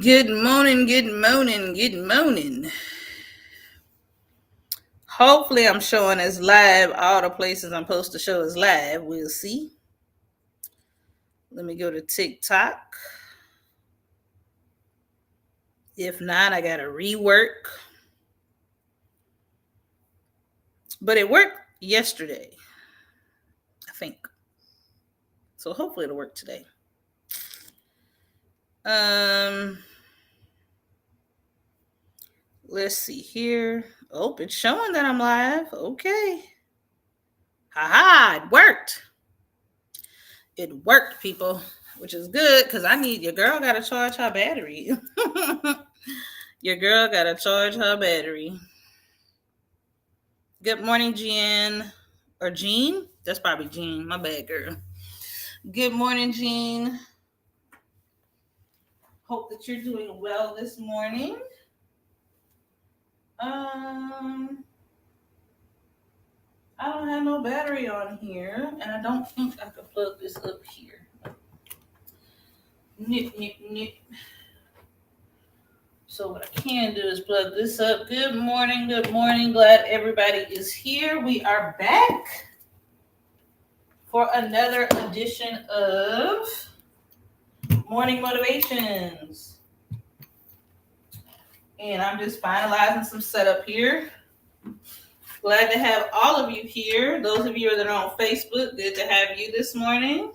Good morning, good morning, good morning. Hopefully, I'm showing as live. All the places I'm supposed to show as live. We'll see. Let me go to TikTok. If not, I got to rework. But it worked yesterday, I think. So hopefully, it'll work today. Let's see here. Oh, it's showing that I'm live. Okay. Haha, it worked. It worked, people, which is good because I need your girl got to charge her battery. Your girl got to charge her battery. Good morning, Jean. Or Jean? That's probably Jean. My bad, girl. Good morning, Jean. Hope that you're doing well this morning. I don't have no battery on here, and I don't think I can plug this up here. Nip, nip, nip. So what I can do is plug this up. Good morning, good morning. Glad everybody is here. We are back for another edition of Morning Motivations. And I'm just finalizing some setup here. Glad to have all of you here. Those of you that are on Facebook, good to have you this morning.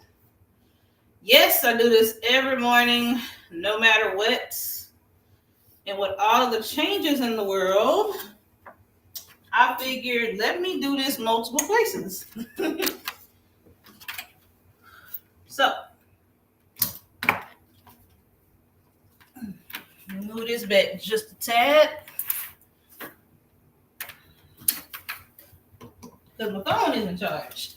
Yes, I do this every morning, no matter what. And with all of the changes in the world, I figured, let me do this multiple places. So, move this back just a tad. Because my phone isn't charged.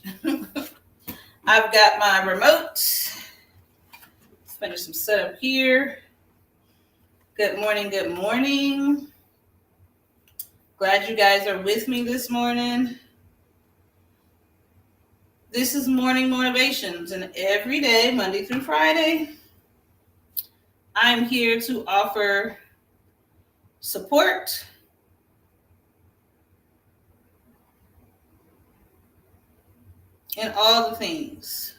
I've got my remote. Let's finish some setup here. Good morning, good morning. Glad you guys are with me this morning. This is Morning Motivations, and every day, Monday through Friday, I'm here to offer support in all the things.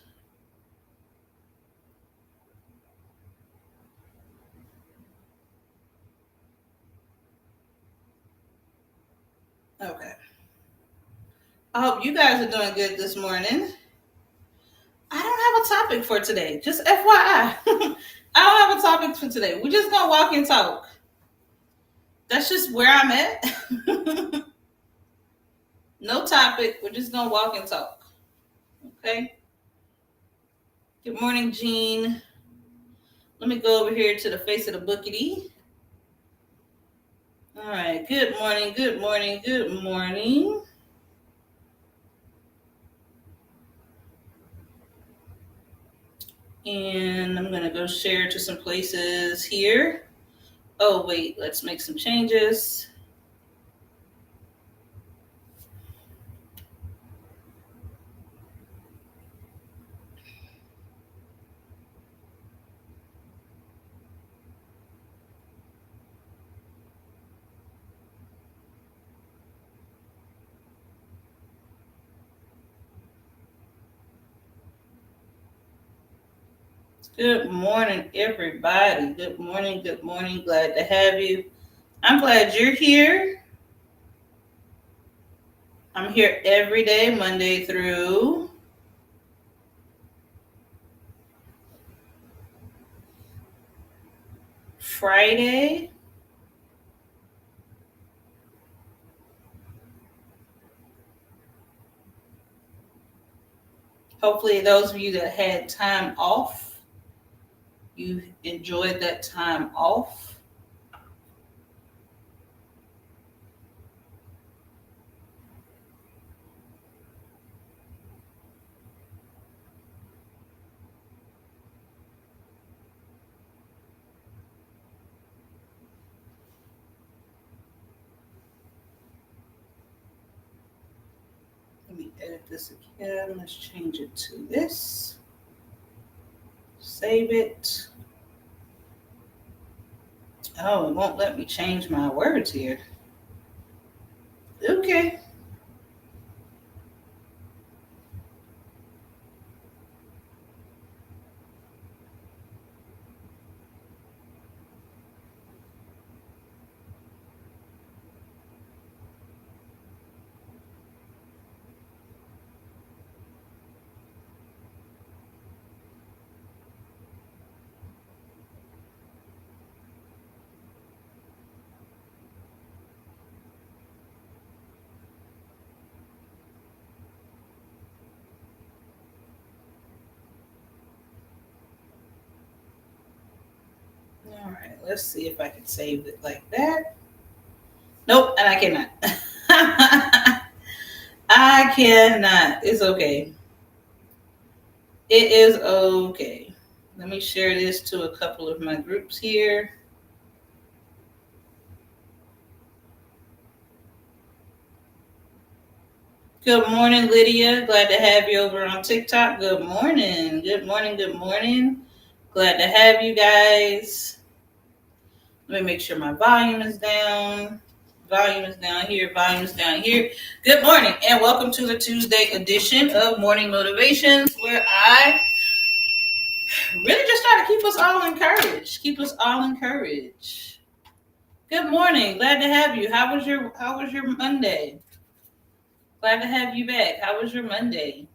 Okay. I hope you guys are doing good this morning. I don't have a topic for today. Just FYI. I don't have a topic for today. We're just going to walk and talk. That's just where I'm at. No topic. We're just going to walk and talk. Okay? Good morning, Jean. Let me go over here to the face of the bookity. All right. Good morning, good morning, good morning. And I'm going to go share to some places here. Oh, wait. Let's make some changes. Good morning, everybody. Good morning, good morning. Glad to have you. I'm glad you're here. I'm here every day, Monday through Friday. Hopefully, those of you that had time off, you enjoyed that time off. Let me edit this again. Let's change it to this. Save it. Oh, it won't let me change my words here. Okay. All right. Let's see if I can save it like that. Nope, and I cannot. I cannot. It's okay. It is okay. Let me share this to a couple of my groups here. Good morning, Lydia. Glad to have you over on TikTok. Good morning. Good morning. Good morning. Glad to have you guys. Let me make sure my volume is down. Volume is down here. Volume is down here. Good morning, and welcome to the Tuesday edition of Morning Motivations, where I really just try to keep us all encouraged. Keep us all encouraged. Good morning. Glad to have you. How was your Monday? Glad to have you back. How was your Monday?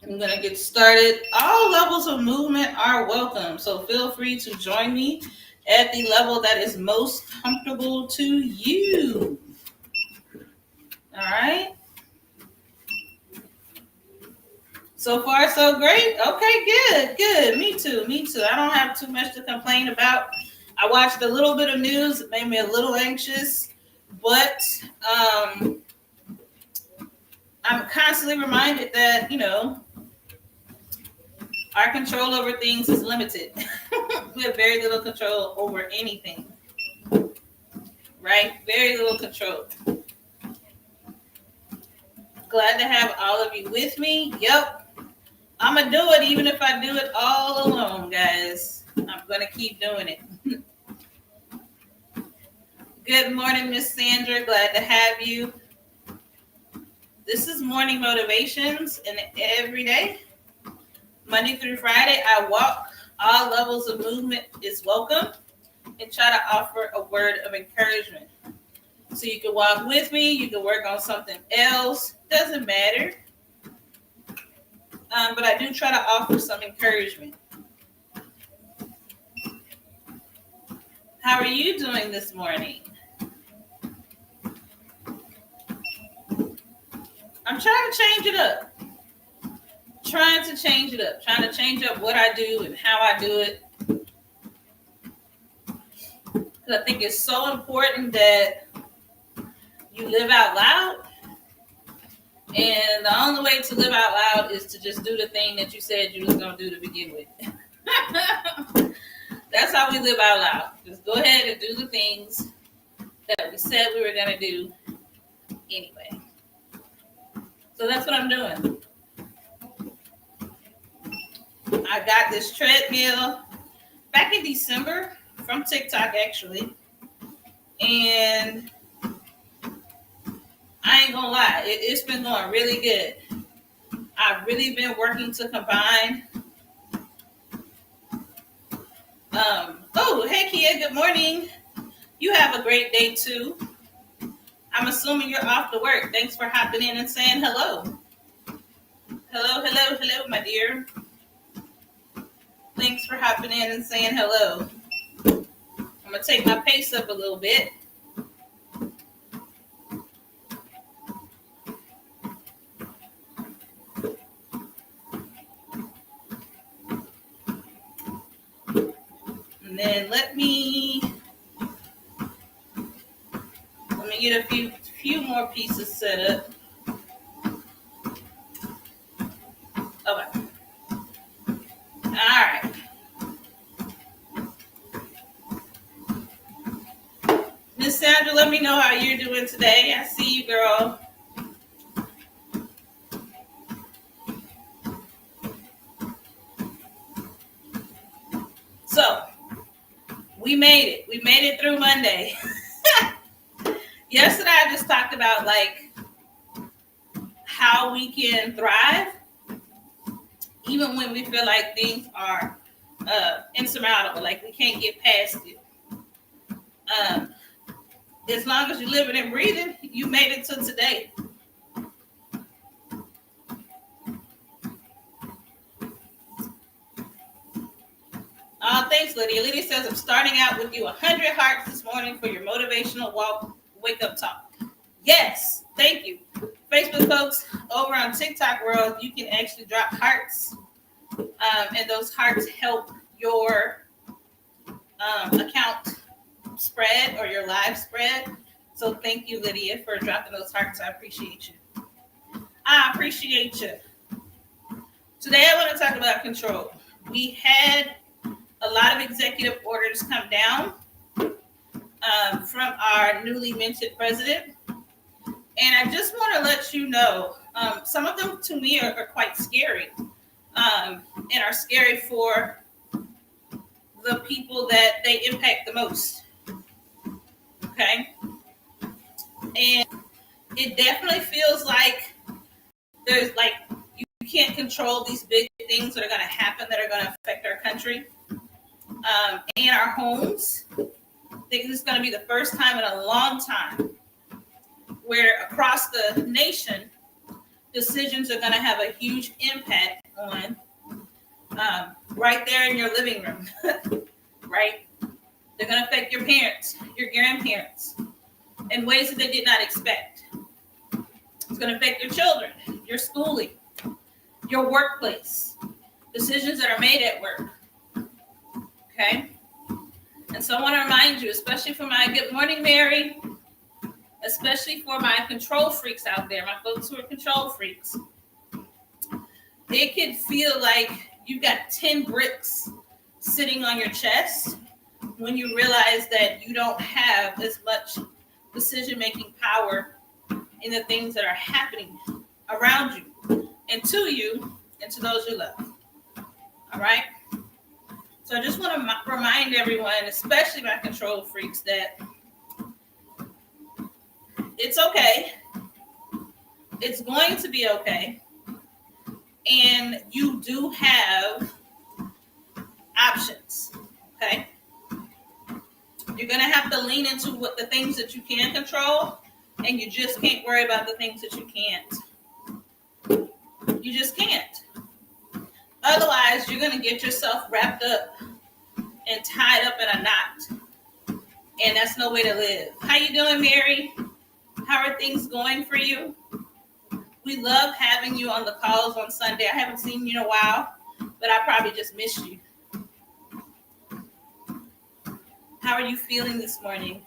I'm going to get started. All levels of movement are welcome, so feel free to join me at the level that is most comfortable to you. All right? So far, so great. Okay, good, good. Me too, me too. I don't have too much to complain about. I watched a little bit of news. It made me a little anxious, but I'm constantly reminded that, our control over things is limited. We have very little control over anything, right? Very little control. Glad to have all of you with me. Yep. I'm going to do it even if I do it all alone, guys. I'm going to keep doing it. Good morning, Miss Sandra. Glad to have you. This is Morning Motivations, and every day, Monday through Friday, I walk. All levels of movement is welcome, and try to offer a word of encouragement. So you can walk with me, you can work on something else, doesn't matter. But I do try to offer some encouragement. How are you doing this morning? I'm trying to change it up. Trying to change it up. Trying to change up what I do and how I do it. Because I think it's so important that you live out loud. And the only way to live out loud is to just do the thing that you said you was going to do to begin with. That's how we live out loud. Just go ahead and do the things that we said we were going to do anyway. So that's what I'm doing. I got this treadmill back in December from TikTok, actually. And I ain't gonna lie, it's been going really good. I've really been working to combine. Oh, hey Kia, good morning. You have a great day too. I'm assuming you're off to work. Thanks for hopping in and saying hello. Hello, hello, hello, my dear. Thanks for hopping in and saying hello. I'm gonna take my pace up a little bit. And then let me get a few more pieces set up. Okay. All right. Miss Sandra, let me know how you're doing today. I see you, girl. We made it. We made it through Monday. Yesterday, I just talked about like how we can thrive even when we feel like things are insurmountable, like we can't get past it. As long as you're living and breathing, you made it to today. Thanks, Lydia. Lydia says, I'm starting out with you 100 hearts this morning for your motivational wake up talk. Yes, thank you. Facebook folks, over on TikTok world, you can actually drop hearts, and those hearts help your account spread or your live spread. So thank you, Lydia, for dropping those hearts. I appreciate you. I appreciate you. Today I want to talk about control. We had a lot of executive orders come down from our newly minted president. And I just want to let you know, some of them to me are quite scary, and are scary for the people that they impact the most. Okay? And it definitely feels like there's like, you can't control these big things that are going to happen that are going to affect our country and our homes. I think this is going to be the first time in a long time where across the nation, decisions are going to have a huge impact on right there in your living room, right? They're going to affect your parents, your grandparents, in ways that they did not expect. It's going to affect your children, your schooling, your workplace, decisions that are made at work, okay? And so I want to remind you, especially for my good morning, Mary, especially for my control freaks out there, my folks who are control freaks, it can feel like you've got 10 bricks sitting on your chest when you realize that you don't have as much decision-making power in the things that are happening around you and to you and to those you love. All right? So I just want to remind everyone, especially my control freaks, that it's okay. It's going to be okay. And you do have options, okay? You're going to have to lean into what the things that you can control, and you just can't worry about the things that you can't. You just can't. Otherwise, you're going to get yourself wrapped up and tied up in a knot. And that's no way to live. How you doing, Mary? How are things going for you? We love having you on the calls on Sunday. I haven't seen you in a while, but I probably just missed you. How are you feeling this morning?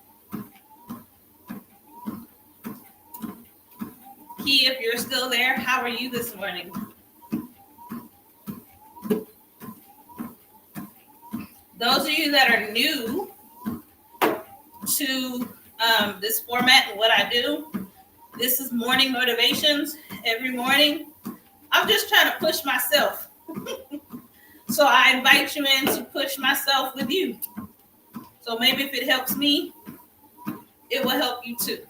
Key, if you're still there, how are you this morning? Those of you that are new to this format and what I do, this is morning motivations every morning. I'm just trying to push myself. So I invite you in to push myself with you. So maybe if it helps me, it will help you too.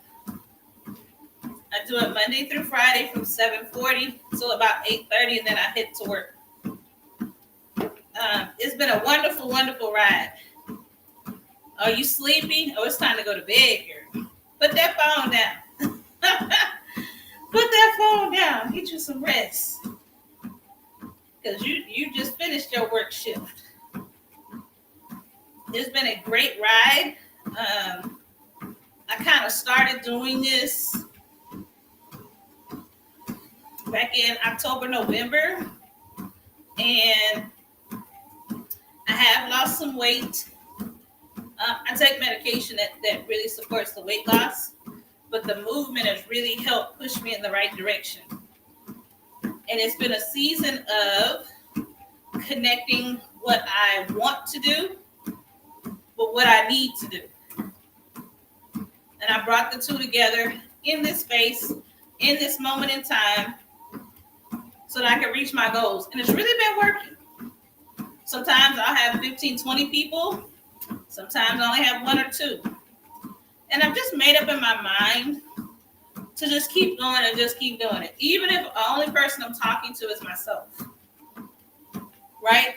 I do it Monday through Friday from 7:40 till about 8:30, and then I head to work. It's been a wonderful, wonderful ride. Are you sleepy? Oh, it's time to go to bed, girl. Put that phone down. Put that phone down. Get you some rest. Because you just finished your work shift. It's been a great ride. I kind of started doing this back in October, November. And I have lost some weight. I take medication that really supports the weight loss, but the movement has really helped push me in the right direction. And it's been a season of connecting what I want to do, but what I need to do. And I brought the two together in this space, in this moment in time, so that I can reach my goals. And it's really been working. Sometimes I'll have 15, 20 people Sometimes I only have one or two. And I've just made up in my mind to just keep going and just keep doing it. Even if the only person I'm talking to is myself. Right?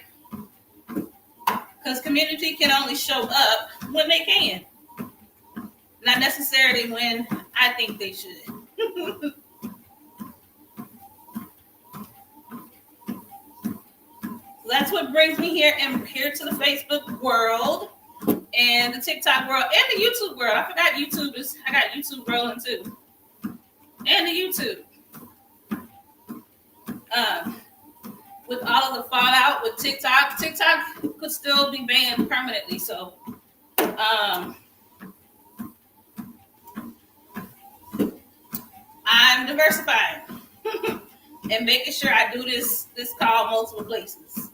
Because community can only show up when they can. Not necessarily when I think they should. That's what brings me here to the Facebook world and the TikTok world and the YouTube world. I forgot YouTube is. I got YouTube rolling too, and the YouTube. With all of the fallout with TikTok could still be banned permanently. So, I'm diversifying and making sure I do this call multiple places.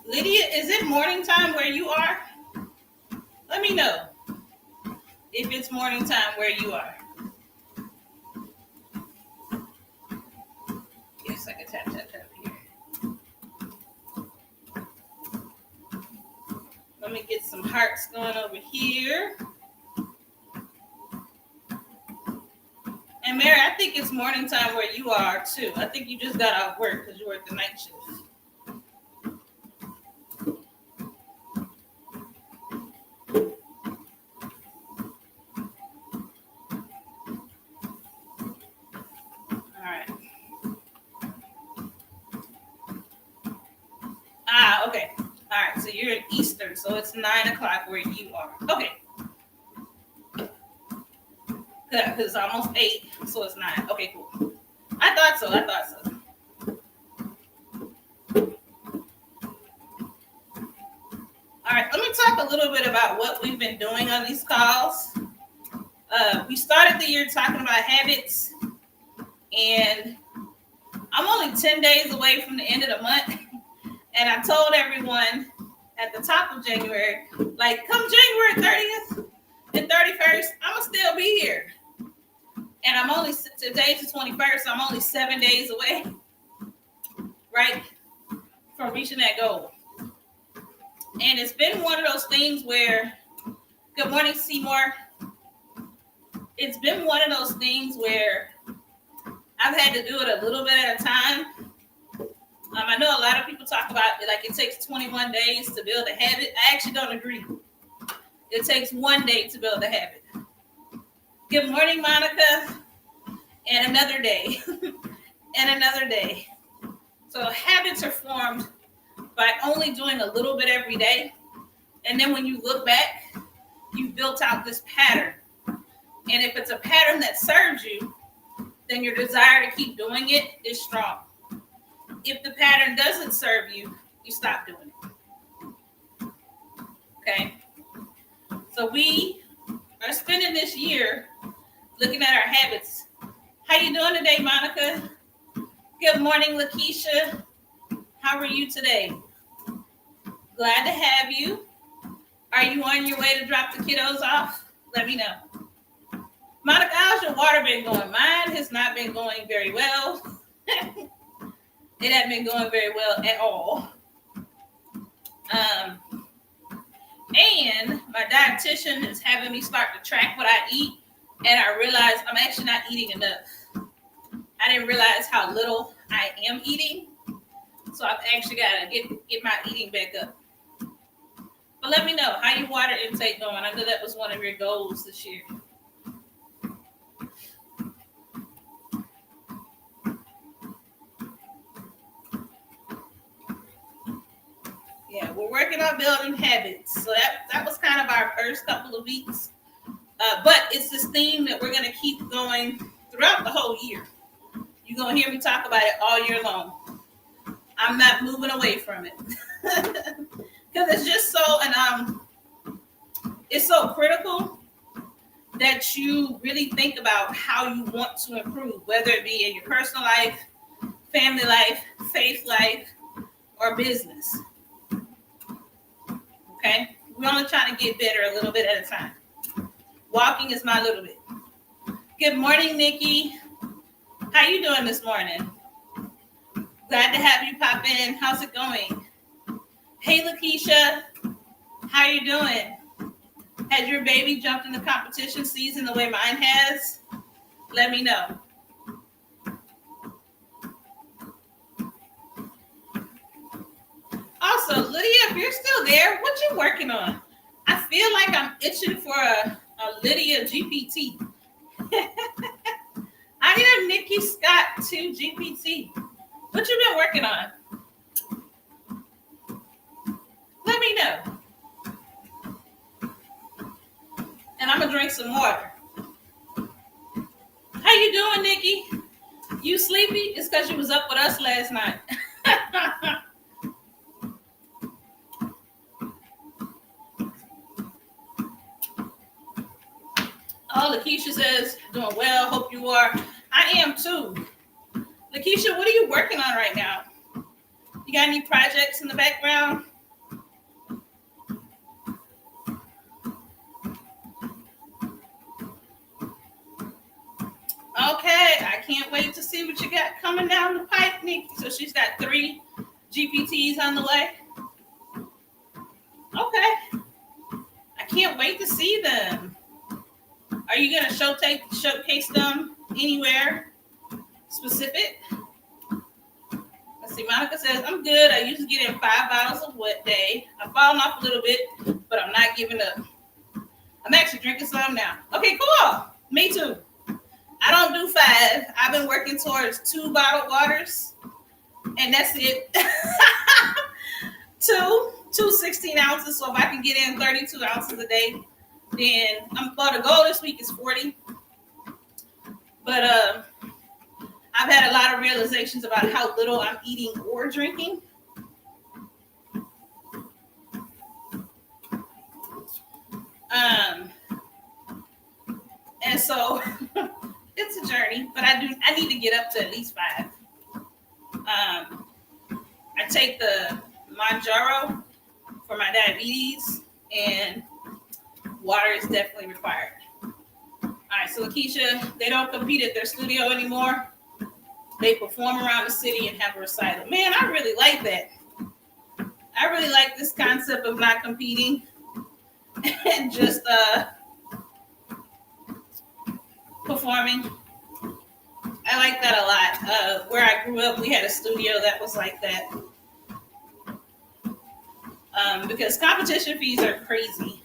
Lydia, is it morning time where you are? Let me know if it's morning time where you are. Yes, I can tap here. Let me get some hearts going over here. And Mary, I think it's morning time where you are too. I think you just got off work because you work the night shift. Okay. All right. So you're in Eastern, so it's 9 o'clock where you are. Okay. Because it's almost 8, so it's 9. Okay, cool. I thought so. All right. Let me talk a little bit about what we've been doing on these calls. We started the year talking about habits, and I'm only 10 days away from the end of the month. And I told everyone at the top of January, like, come January 30th and 31st, I'm going to still be here. And I'm only, today's the 21st, so I'm only 7 days away, right, from reaching that goal. And it's been one of those things where, good morning, Seymour. It's been one of those things where I've had to do it a little bit at a time. I know a lot of people talk about it like it takes 21 days to build a habit. I actually don't agree. It takes 1 day to build a habit. Good morning, Monica. And another day. And another day. So habits are formed by only doing a little bit every day. And then when you look back, you've built out this pattern. And if it's a pattern that serves you, then your desire to keep doing it is strong. If the pattern doesn't serve you, you stop doing it. Okay? So we are spending this year looking at our habits. How you doing today, Monica? Good morning, Lakeisha. How are you today? Glad to have you. Are you on your way to drop the kiddos off? Let me know. Monica, how's your water been going? Mine has not been going very well. It hasn't been going very well at all. And my dietitian is having me start to track what I eat, and I realized I'm actually not eating enough. I didn't realize how little I am eating, so I've actually got to get my eating back up. But let me know, how your water intake going? I know that was one of your goals this year. Yeah, we're working on building habits. So that was kind of our first couple of weeks. But it's this theme that we're going to keep going throughout the whole year. You're going to hear me talk about it all year long. I'm not moving away from it. Because it's just so, and it's so critical that you really think about how you want to improve, whether it be in your personal life, family life, faith life, or business. Okay? We're only trying to get better a little bit at a time. Walking is my little bit. Good morning, Nikki. How you doing this morning? Glad to have you pop in. How's it going? Hey, Lakeisha. How you doing? Has your baby jumped in the competition season the way mine has? Let me know. Also, Lydia, if you're still there, what you working on? I feel like I'm itching for a Lydia GPT. I need a Nikki Scott 2 GPT. What you been working on? Let me know. And I'm gonna drink some water. How you doing, Nikki? You sleepy? It's because you was up with us last night. Oh, Lakeisha says, doing well. Hope you are. I am too. Lakeisha, what are you working on right now? You got any projects in the background? Okay, I can't wait to see what you got coming down the pipe, Nikki. So she's got 3 GPTs on the way. Okay. I can't wait to see them. Are you going to showcase them anywhere specific? Let's see. Monica says, I'm good. I usually get in 5 bottles a wet day. I've fallen off a little bit, but I'm not giving up. I'm actually drinking some now. Okay, cool. Me too. I don't do 5. I've been working towards 2 bottled waters, and that's it. two 16 ounces. So if I can get in 32 ounces a day, then the goal this week is 40. But I've had a lot of realizations about how little I'm eating or drinking. And so it's a journey, but I need to get up to at least 5. I take the Manjaro for my diabetes, and water is definitely required. All right, so Lakeisha, they don't compete at their studio anymore. They perform around the city and have a recital. Man, I really like that. I really like this concept of not competing and just performing. I like that a lot. Where I grew up, we had a studio that was like that. Because competition fees are crazy.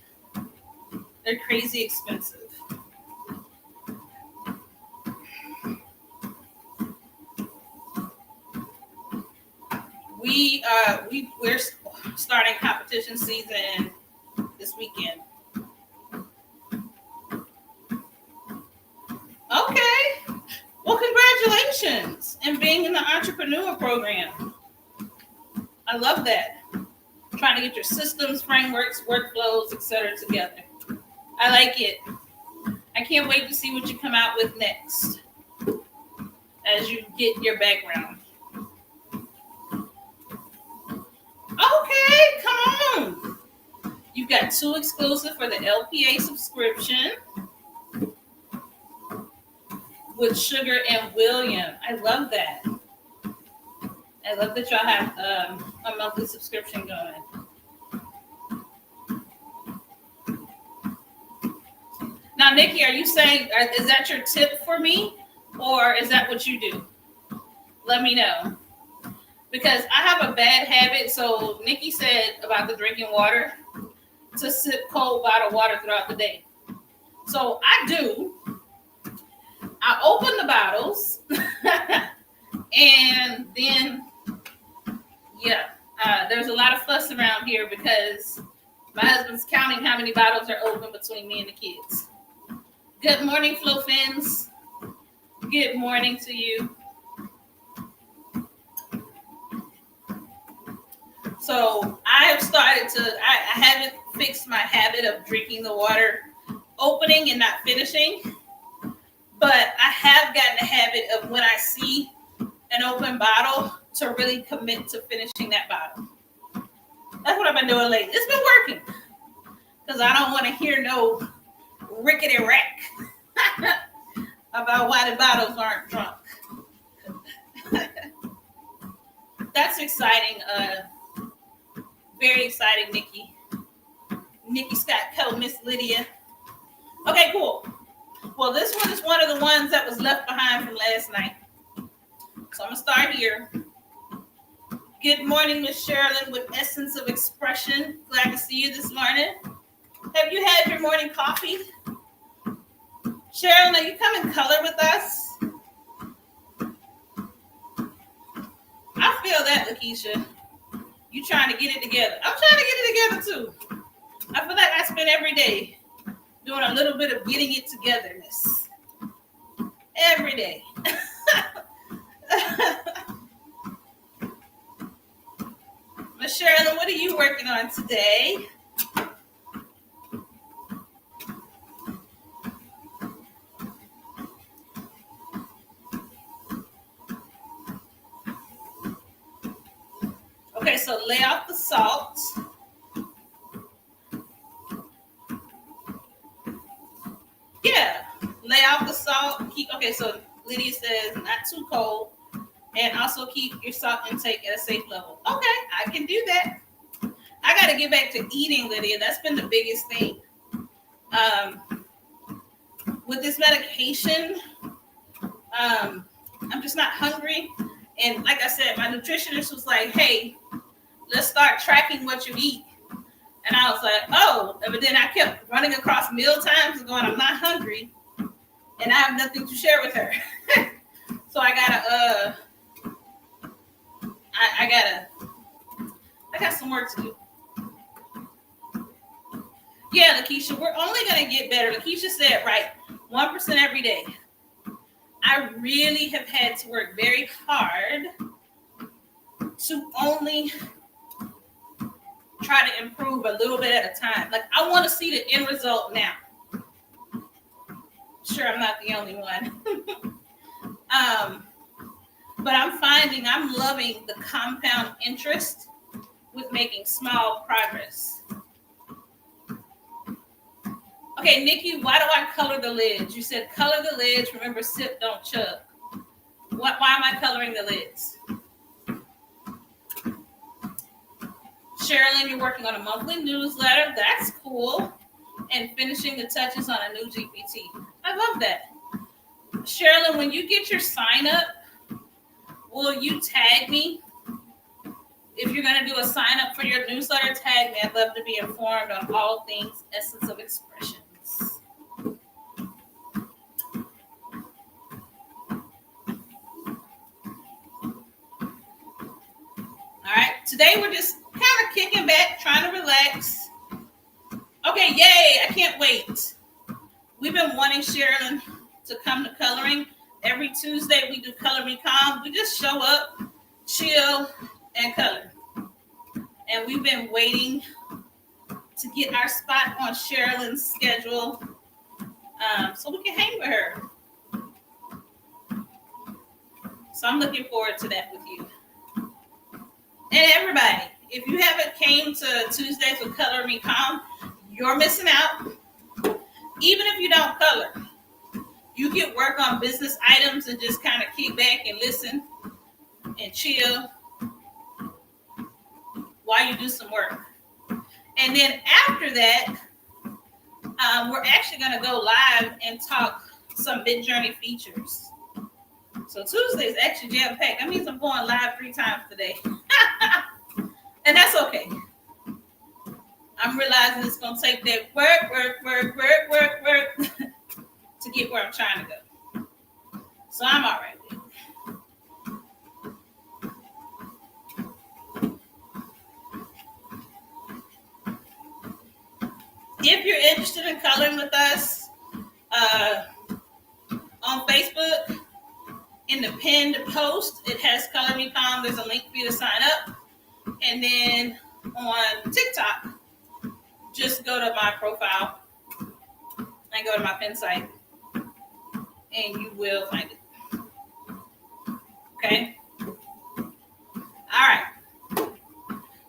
They're crazy expensive. We're starting competition season this weekend. Okay. Well, congratulations in being in the entrepreneur program. I love that. Trying to get your systems, frameworks, workflows, etc. together. I like it. I can't wait to see what you come out with next as you get your background. Okay, come on. You've got 2 exclusive for the LPA subscription with Sugar and William. I love that. I love that y'all have a monthly subscription going. Now, Nikki, are you saying, is that your tip for me? Or is that what you do? Let me know. Because I have a bad habit. So Nikki said about the drinking water, to sip cold bottled water throughout the day. So I do. I open the bottles and then, there's a lot of fuss around here because my husband's counting how many bottles are open between me and the kids. Good morning, Flo Fins. Good morning to you. So I have started I haven't fixed my habit of drinking the water, opening and not finishing. But I have gotten a habit of when I see an open bottle to really commit to finishing that bottle. That's what I've been doing lately. It's been working. Because I don't want to hear no rickety rack about why the bottles aren't drunk. exciting. Very exciting, Nikki. Nikki Scott Co, Miss Lydia. Okay, cool. Well, this one is one of the ones that was left behind from last night. So I'm gonna start here. Good morning, Miss Sherilyn with Essence of Expression. Glad to see you this morning. Have you had your morning coffee? Sherilyn, are you coming color with us? I feel that, Lakeisha. You trying to get it together. I'm trying to get it together too. I feel like I spend every day doing a little bit of getting it togetherness. Every day. Miss Sherilyn, what are you working on today? Okay, so lay off the salt. Yeah, lay off the salt. Okay, so Lydia says not too cold, and also keep your salt intake at a safe level. Okay, I can do that. I got to get back to eating, Lydia. That's been the biggest thing. With this medication, I'm just not hungry. And like I said, my nutritionist was like, hey, let's start tracking what you eat. And I was like, oh, but then I kept running across meal times and going, I'm not hungry. And I have nothing to share with her. So I got some work to do. Yeah, Lakeisha, we're only going to get better. Lakeisha said, right, 1% every day. I really have had to work very hard to only try to improve a little bit at a time. Like, I want to see the end result now. Sure, I'm not the only one. But I'm finding I'm loving the compound interest with making small progress. Okay, Nikki, why do I color the lids? You said color the lids. Remember, sip, don't chug. Why am I coloring the lids? Sherilyn, you're working on a monthly newsletter. That's cool. And finishing the touches on a new GPT. I love that. Sherilyn, when you get your sign up, will you tag me? If you're going to do a sign up for your newsletter, tag me. I'd love to be informed on all things Essence of Expressions. All right. Today we're just kind of kicking back, trying to relax. Okay, yay. I can't wait. We've been wanting Sherilyn to come to coloring. Every Tuesday we do Color Me Calm. We just show up, chill, and color. And we've been waiting to get our spot on Sherilyn's schedule so we can hang with her. So I'm looking forward to that with you. And everybody, if you haven't came to Tuesdays with Color Me Calm, you're missing out. Even if you don't color, you get work on business items and just kind of kick back and listen and chill while you do some work. And then after that, we're actually going to go live and talk some Mid-Journey features. So Tuesday is actually jam-packed. That means I'm going live 3 times today. And that's okay. I'm realizing it's going to take that work to get where I'm trying to go. So I'm all right with it. If you're interested in coloring with us on Facebook, in the pinned post, it has Color Me Calm. There's a link for you to sign up. And then on TikTok, just go to my profile and go to my pin site, and you will find it. Okay? All right.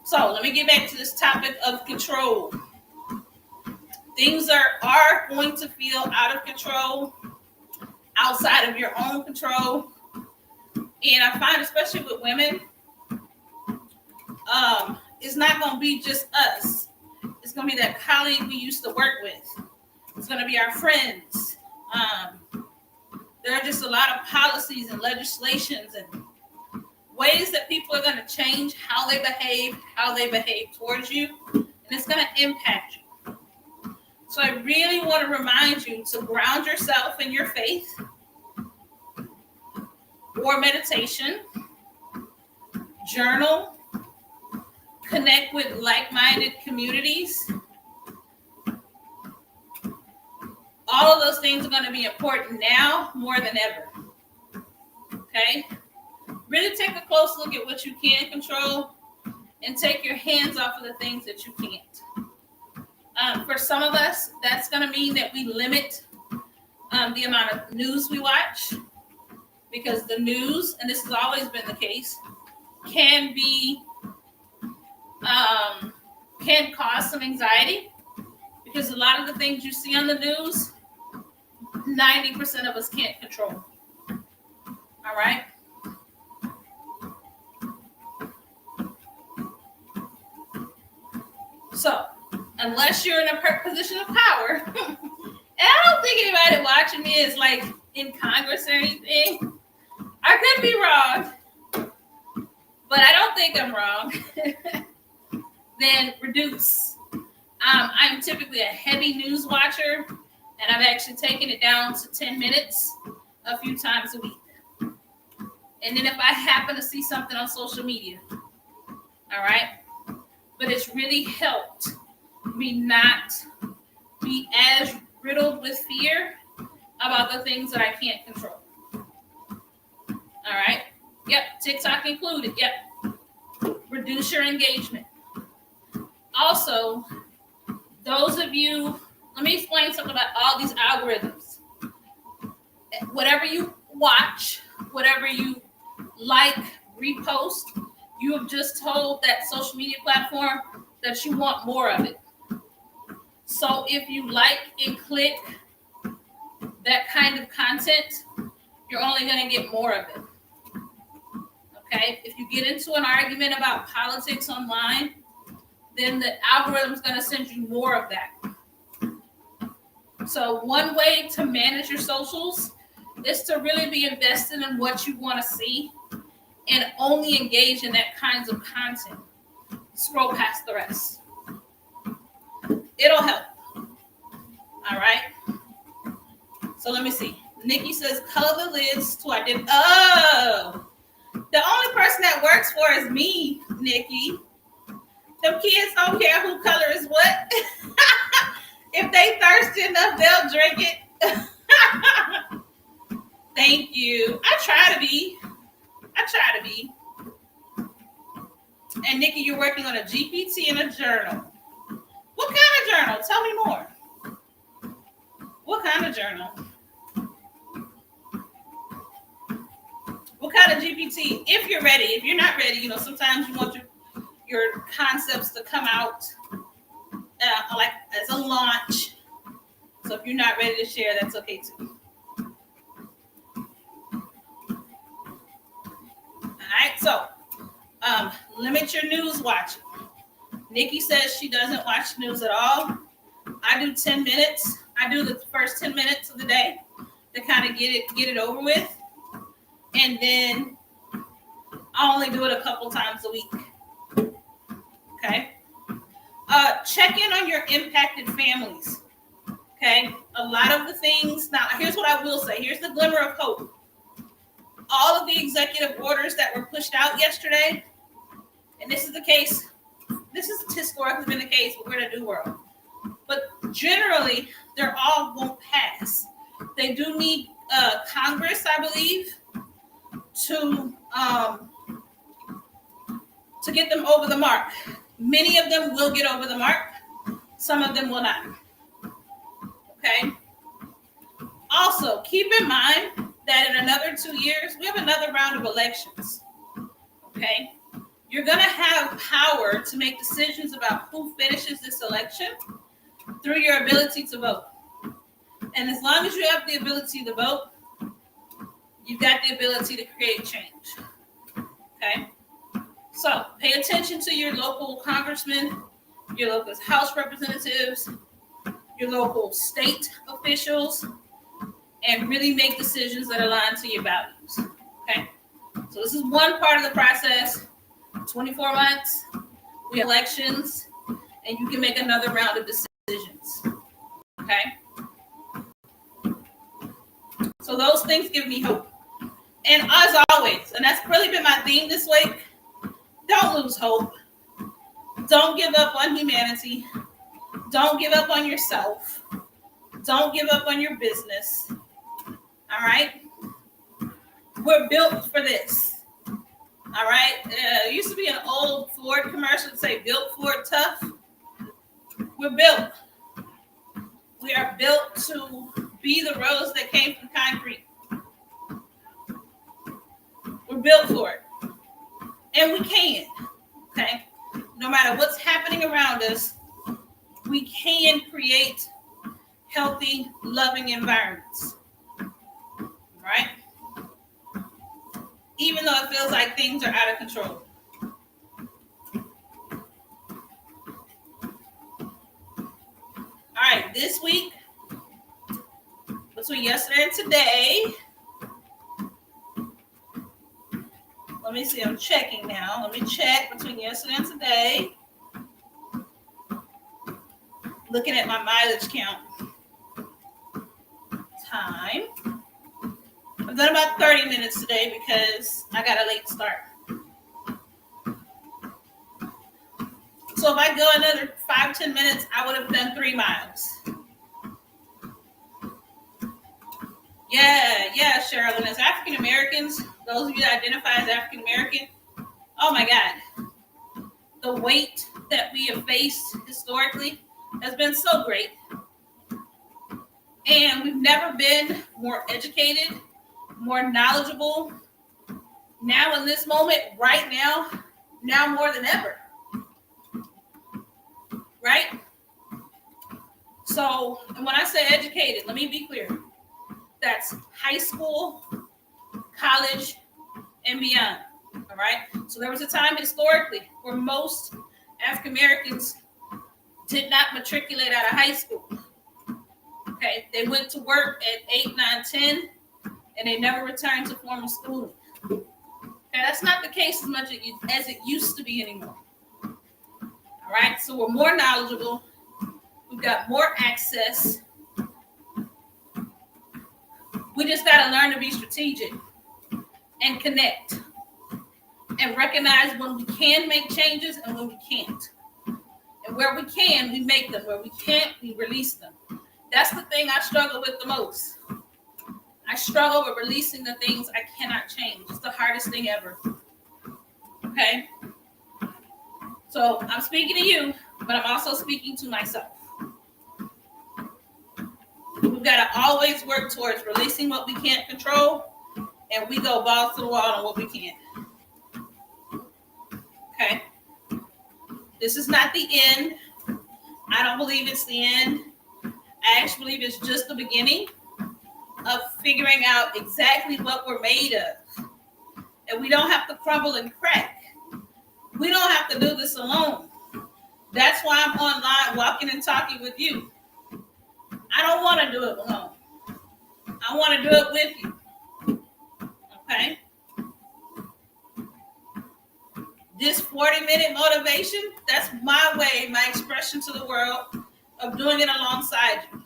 So let me get back to this topic of control. Things are going to feel out of control, outside of your own control. And I find, especially with women, It's not going to be just us. It's going to be that colleague we used to work with. It's going to be our friends. There are just a lot of policies and legislations and ways that people are going to change how they behave towards you, and it's going to impact you. So I really want to remind you to ground yourself in your faith or meditation, journal, connect with like-minded communities. All of those things are going to be important now more than ever. Okay? Really take a close look at what you can control and take your hands off of the things that you can't. For some of us, that's going to mean that we limit the amount of news we watch, because the news, and this has always been the case, can cause some anxiety, because a lot of the things you see on the news, 90% of us can't control. All right? So, unless you're in a position of power, and I don't think anybody watching me is like in Congress or anything. I could be wrong, but I don't think I'm wrong. Then reduce. I'm typically a heavy news watcher, and I've actually taken it down to 10 minutes a few times a week. And then if I happen to see something on social media, all right? But it's really helped me not be as riddled with fear about the things that I can't control. All right? Yep, TikTok included. Yep. Reduce your engagement. Also, those of you, let me explain something about all these algorithms. Whatever you watch, whatever you like, repost, you have just told that social media platform that you want more of it. So if you like and click that kind of content, you're only going to get more of it. Okay? If you get into an argument about politics online, then the algorithm is going to send you more of that. So one way to manage your socials is to really be invested in what you want to see and only engage in that kinds of content. Scroll past the rest. It'll help. All right? So let me see. Nikki says, color the lids to identify. Oh! The only person that works for is me, Nikki. Them kids don't care who color is what. If they thirsty enough, they'll drink it. Thank you. I try to be. And Nikki, you're working on a GPT and a journal. What kind of journal? Tell me more. What kind of journal? What kind of GPT? If you're ready. If you're not ready, sometimes you want your concepts to come out like as a launch. So if you're not ready to share, that's okay too. All right, so limit your news watching. Nikki says she doesn't watch news at all. I do 10 minutes. I do the first 10 minutes of the day to kind of get it over with. And then I only do it a couple times a week. Okay? Check in on your impacted families. Okay? A lot of the things, now here's what I will say. Here's the glimmer of hope. All of the executive orders that were pushed out yesterday, and this is the case, this is historically been the case, but we're in a new world. But generally, they're all won't pass. They do need Congress, I believe, to get them over the mark. Many of them will get over the mark. Some of them will not. Okay? Also, keep in mind that in another 2 years, we have another round of elections. Okay? You're going to have power to make decisions about who finishes this election through your ability to vote. And as long as you have the ability to vote, you've got the ability to create change. Okay? So, pay attention to your local congressmen, your local House representatives, your local state officials, and really make decisions that align to your values. Okay? So this is one part of the process. 24 months, we have elections, and you can make another round of decisions. Okay? So those things give me hope. And as always, and that's really been my theme this week, don't lose hope. Don't give up on humanity. Don't give up on yourself. Don't give up on your business. All right? We're built for this. All right? It used to be an old Ford commercial that say, built Ford tough. We're built. We are built to be the roads that came from concrete. We're built for it. And we can. Okay? No matter what's happening around us, we can create healthy, loving environments. Right? Even though it feels like things are out of control. All right, this week, between yesterday and today, let me see, I'm checking now. Let me check between yesterday and today. Looking at my mileage count. Time. I've done about 30 minutes today because I got a late start. So if I go another 5-10 minutes, I would have done 3 miles. Yeah, Sherilyn. As African Americans, those of you that identify as African American, oh my God. The weight that we have faced historically has been so great. And we've never been more educated, more knowledgeable. Now in this moment, right now more than ever. Right? So, and when I say educated, let me be clear. That's high school, college, and beyond. All right? So there was a time historically where most African Americans did not matriculate out of high school. Okay? They went to work at 8, 9, 10, and they never returned to formal schooling. Okay? That's not the case as much as it used to be anymore. All right, so we're more knowledgeable. We've got more access. We just got to learn to be strategic and connect and recognize when we can make changes and when we can't. And where we can, we make them. Where we can't, we release them. That's the thing I struggle with the most. I struggle with releasing the things I cannot change. It's the hardest thing ever. Okay? So I'm speaking to you, but I'm also speaking to myself. We've got to always work towards releasing what we can't control, and we go balls to the wall on what we can. Okay? This is not the end. I don't believe it's the end. I actually believe it's just the beginning of figuring out exactly what we're made of. And we don't have to crumble and crack. We don't have to do this alone. That's why I'm online walking and talking with you. I don't want to do it alone. I want to do it with you. Okay? This 40-minute motivation, that's my way, my expression to the world of doing it alongside you.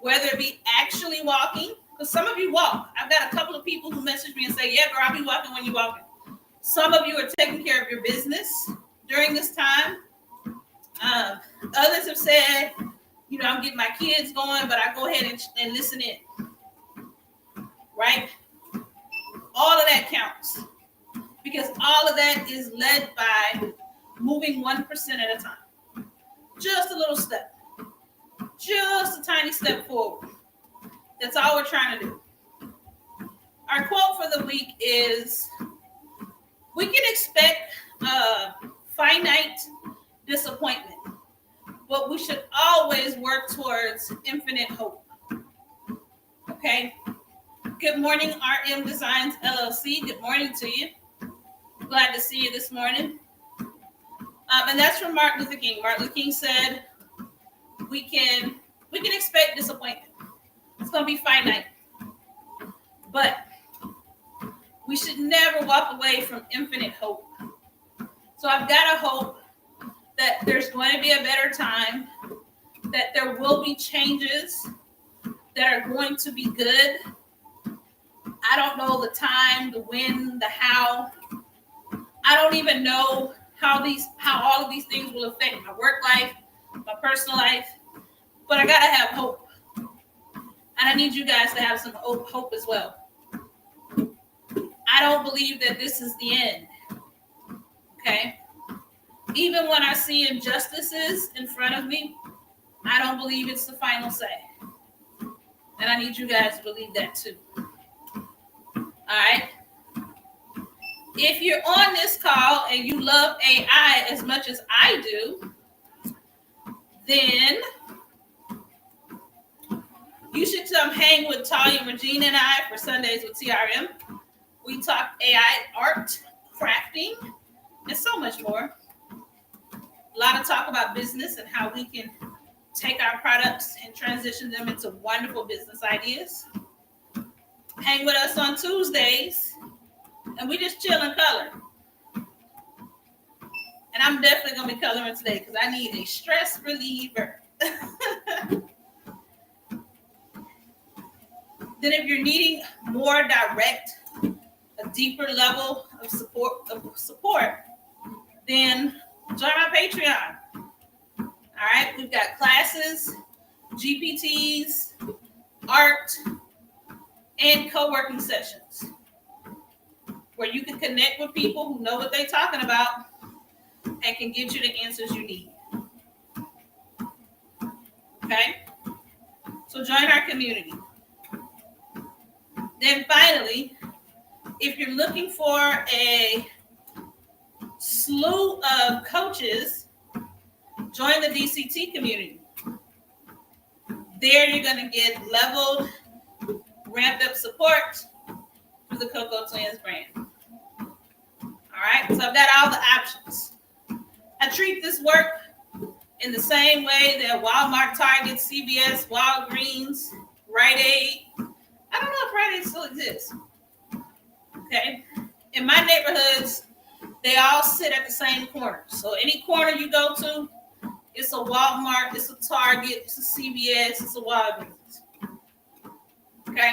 Whether it be actually walking, because some of you walk. I've got a couple of people who message me and say, yeah, girl, I'll be walking when you're walking. Some of you are taking care of your business during this time. Others have said, you know, I'm getting my kids going, but I go ahead and listen in. Right? All of that counts. Because all of that is led by moving 1% at a time. Just a little step. Just a tiny step forward. That's all we're trying to do. Our quote for the week is, we can expect finite disappointment, but we should always work towards infinite hope. Okay? Good morning, RM Designs LLC. Good morning to you. Glad to see you this morning. And that's from Martin Luther King. Martin Luther King said, "We can expect disappointment. It's going to be finite, but we should never walk away from infinite hope." So I've got to hope that there's going to be a better time, that there will be changes that are going to be good. I don't know the time, the when, the how. I don't even know how all of these things will affect my work life, my personal life, but I gotta have hope. And I need you guys to have some hope as well. I don't believe that this is the end. Okay? Even when I see injustices in front of me, I don't believe it's the final say. And I need you guys to believe that too. All right? If you're on this call and you love AI as much as I do, then you should come hang with Talia, Regina, and I for Sundays with TRM. We talk AI art, crafting, and so much more. A lot of talk about business and how we can take our products and transition them into wonderful business ideas. Hang with us on Tuesdays, and we just chill and color. And I'm definitely going to be coloring today because I need a stress reliever. Then if you're needing more direct, a deeper level of support, then join my Patreon. All right, we've got classes, GPTs, art, and co-working sessions where you can connect with people who know what they're talking about and can get you the answers you need. Okay? So join our community. Then finally, if you're looking for a slew of coaches, join the DCT community. There you're going to get leveled, ramped up support for the Cocoa Twins brand. All right, so I've got all the options. I treat this work in the same way that Walmart, Target, CVS, Walgreens, Rite Aid. I don't know if Rite Aid still exists. Okay, in my neighborhoods, they all sit at the same corner. So any corner you go to, it's a Walmart, it's a Target, it's a CVS, it's a Walgreens. Okay?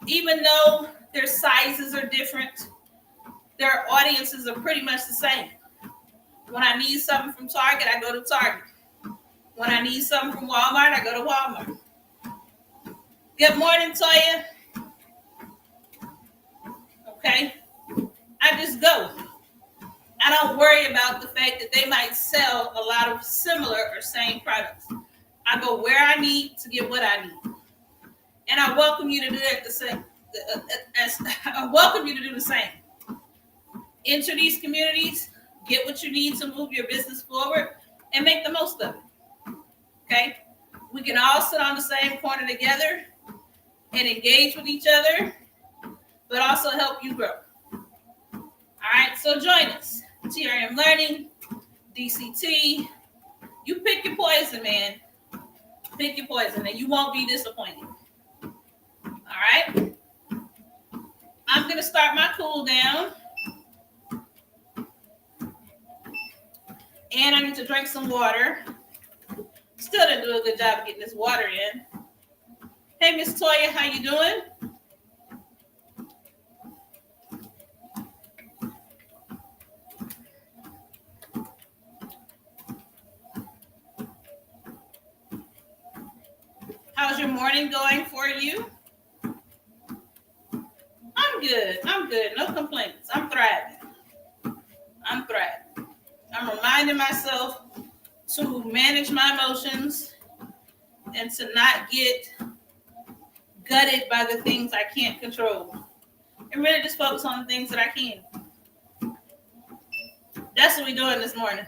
Even though their sizes are different, their audiences are pretty much the same. When I need something from Target, I go to Target. When I need something from Walmart, I go to Walmart. Good morning, Toya. Okay? I just go. I don't worry about the fact that they might sell a lot of similar or same products. I go where I need to get what I need. And I welcome you to do that the same. I welcome you to do the same. Enter these communities, get what you need to move your business forward, and make the most of it. Okay? We can all sit on the same corner together and engage with each other, but also help you grow. All right, so join us. TRM Learning, DCT. You pick your poison, man. Pick your poison, and you won't be disappointed. All right? I'm going to start my cool down. And I need to drink some water. Still didn't do a good job of getting this water in. Hey, Miss Toya, how you doing? How's your morning going for you? I'm good. No complaints. I'm thriving. I'm reminding myself to manage my emotions and to not get gutted by the things I can't control. And really just focus on the things that I can. That's what we're doing this morning.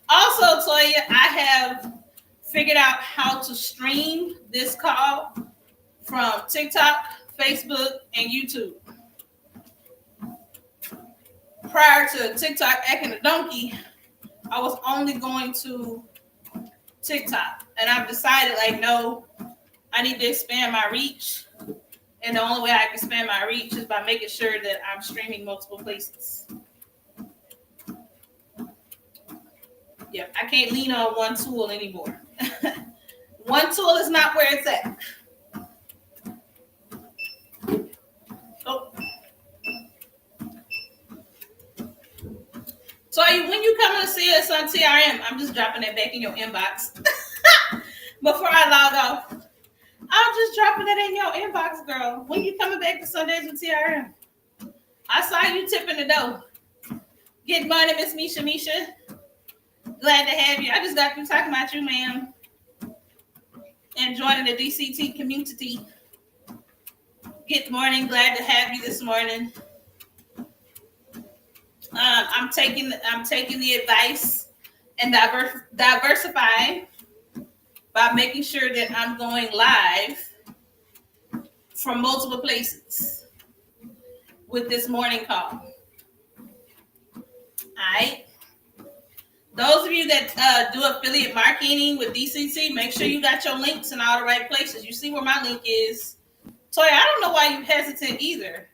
Also, Toya, I have figured out how to stream this call from TikTok, Facebook, and YouTube. prior to TikTok acting a donkey, I was only going to TikTok. And I've decided, like, no, I need to expand my reach. And the only way I can expand my reach is by making sure that I'm streaming multiple places. Yeah, I can't lean on one tool anymore. One tool is not where it's at. Oh. So when you come to see us on TRM, I'm just dropping that back in your inbox. Before I log off, I'm just dropping that in your inbox, girl. When you coming back to Sundays with TRM? I saw you tipping the dough. Good morning, Miss Misha. Glad to have you. I just got through talking about you, ma'am. And joining the DCT community. Good morning. Glad to have you this morning. I'm taking the advice and diversifying by making sure that I'm going live from multiple places with this morning call. All right. Those of you that do affiliate marketing with DCT, make sure you got your links in all the right places. You see where my link is. Toya, I don't know why you're hesitant either.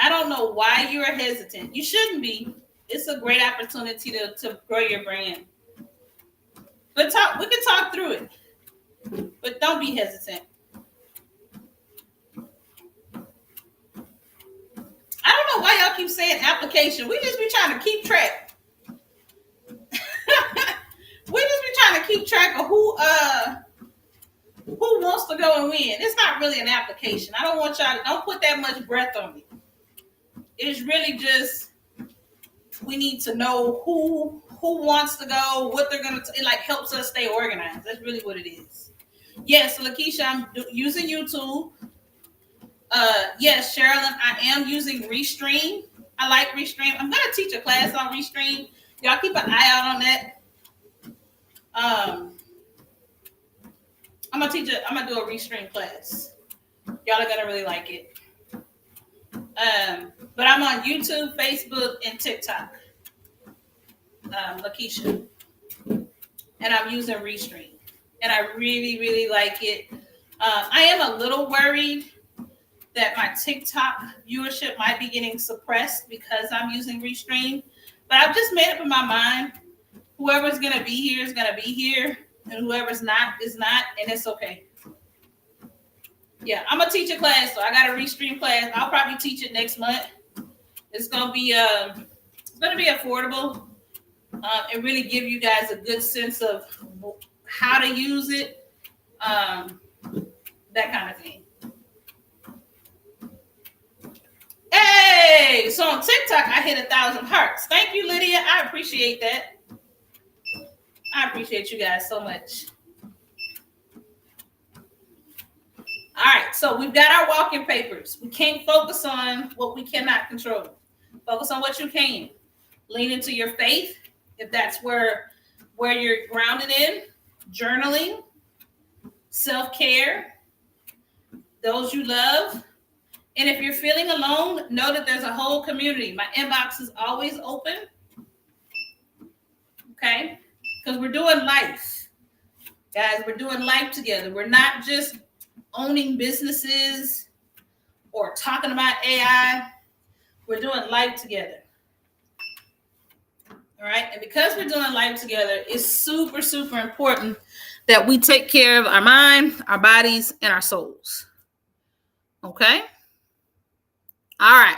I don't know why you're hesitant. You shouldn't be. It's a great opportunity to grow your brand. But we can talk through it. But don't be hesitant. I don't know why y'all keep saying application. We just be trying to keep track. We just be trying to keep track of who wants to go and win. It's not really an application. I don't want y'all to, don't put that much breath on me. It's really just we need to know who wants to go, what they're gonna. It like helps us stay organized. That's really what it is. Yes, Lakeisha, I'm using YouTube. Yes, Sherilyn, I am using Restream. I like Restream. I'm gonna teach a class on Restream. Y'all keep an eye out on that. I'm gonna do a Restream class. Y'all are gonna really like it. But I'm on YouTube, Facebook, and TikTok. Lakeisha. And I'm using Restream. And I really, really like it. I am a little worried that my TikTok viewership might be getting suppressed because I'm using Restream. But I've just made up in my mind, whoever's going to be here is going to be here. And whoever's not is not. And it's okay. Yeah, I'm going to teach a class. So I got a Restream class. I'll probably teach it next month. It's going to be affordable. And really give you guys a good sense of how to use it, that kind of thing. Hey, so on TikTok, I hit 1,000 hearts. Thank you, Lydia. I appreciate that. I appreciate you guys so much. All right, so we've got our walking papers. We can't focus on what we cannot control. Focus on what you can. Lean into your faith, if that's where you're grounded in. Journaling, self-care, those you love. And if you're feeling alone, know that there's a whole community. My inbox is always open. Okay? Because we're doing life. Guys, we're doing life together. We're not just owning businesses or talking about AI. We're doing life together. All right. And because we're doing life together, it's super, super important that we take care of our mind, our bodies, and our souls. Okay. All right.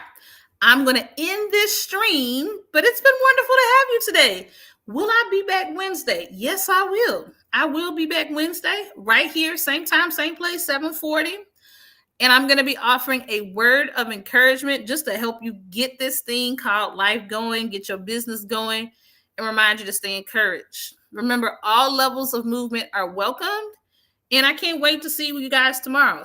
I'm going to end this stream, but it's been wonderful to have you today. Will I be back Wednesday? Yes, I will. I will be back Wednesday right here, same time, same place, 7:40. And I'm going to be offering a word of encouragement just to help you get this thing called life going, get your business going, and remind you to stay encouraged. Remember, all levels of movement are welcomed. And I can't wait to see you guys tomorrow.